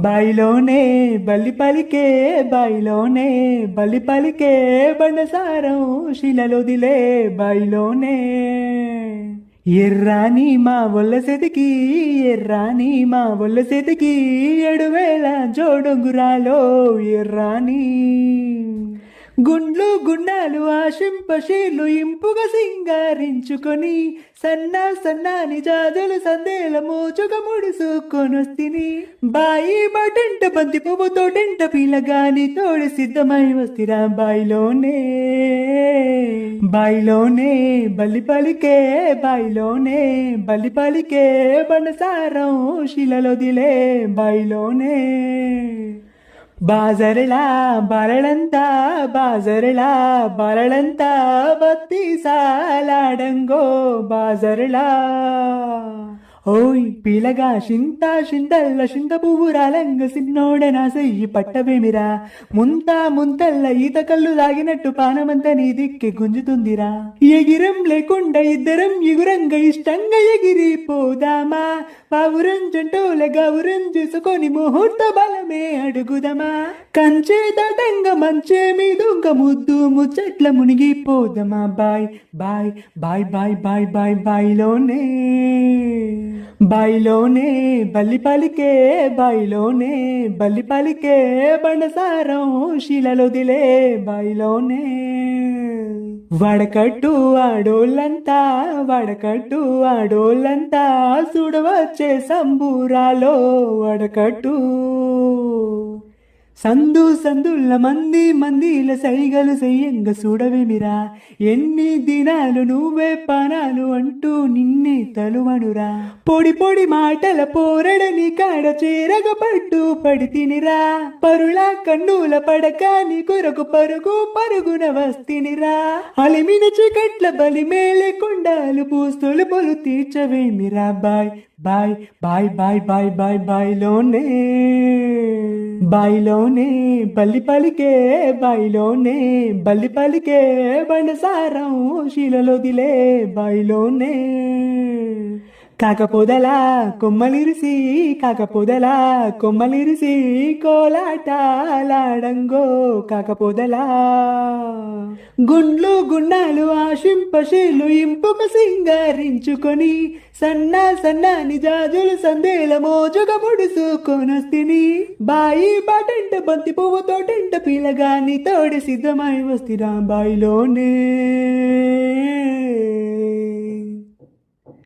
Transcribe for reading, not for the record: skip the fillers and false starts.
బాయిలోనే బల్లి పలికే బాయిలోనే బల్లి పలికే బండసారం శిలలొదిలే బాయిలోనే ఎర్రాని మా ఒళ్ళ సెతికి ఎర్రాని మా ఒళ్ళ సెతికి 7,000 జోడొంగురాలో ఎర్రాని గుండ్లు గుండాలు ఆశింపశీలు ఇంపుగా సింగారించుకొని సన్నాని జాజులు సందేల మోచుగా ముడుసుకొనొస్తిని బాయి బటంట బంతి పువ్వుతోటంట పిల్లగాని తోడు సిద్ధమై వస్తిరా బాయిలోనే బల్లి పలికే బాయిలోనే బల్లి పలికే బండసారం శిలలొదిలే బాయిలోనే బాజరలా బారళంతా బత్తి సాలాడంగో బాజరలా ఓయ్ పిలగా చింతల్ల చింత పువ్వురాలంగ సిన్నోడన సెయ్యి పట్టవేమిరా ముంతల్ల ఈత కళ్ళు తాగినట్టు పానమంతా నీ దిక్కి గుంజుతుందిరా ఎగిరం లేకుండా ఇద్దరం ఎగురంగా ఇష్టంగా ఎగిరిపోదామా పావురం జంటోల గౌరం చూసుకొని ముహూర్త బలమే అడుగుదమా కంచే దటంగా మంచే మీదుంగ ముద్దు ముచ్చట్ల మునిగిపోదమా బాయిలోనే బల్లి పలికే బాయిలోనే బల్లి పలికే బండసారం శిలలొదిలే బాయిలోనే వడకట్టు ఆడోళ్ళంతా చూడవచ్చే సంబూరాలో వడకట్టు సందుల్ల మందిల సైగలు చెయ్యంగ చూడవేమిరా ఎన్ని దినాలు నువ్వే పానాలు అంటూ నిన్నే తలువనురా పొడి మాటల పోరడని కాడ చేరగ పట్టు పడి తినిరా పరుల కన్నుల పడక నీ కొరకు పరుగున వస్తినిరా అలిమిన చికట్ల బలి మేలే కొండాలు పూస్తులు పొలు తీర్చవేమిరా బాయిలోనే బల్లి పలికే బండసారం శిలలొదిలే బాయిలోనే కాకపోదలా కొమ్మలిరిసి కోలాటాలాడంగో కాకపోదలా గుండ్లు గుండాలు ఆశింపశీలు ఇంపుక సింగారించుకొని సన్నాని జాజులు సందేల మోజుగా ముడుసుకొనొస్తిని బాయి బాటంట బంతి పువ్వుతోటంట పిల్లగాని తోడి సిద్ధమై వస్తిరా బాయిలోనే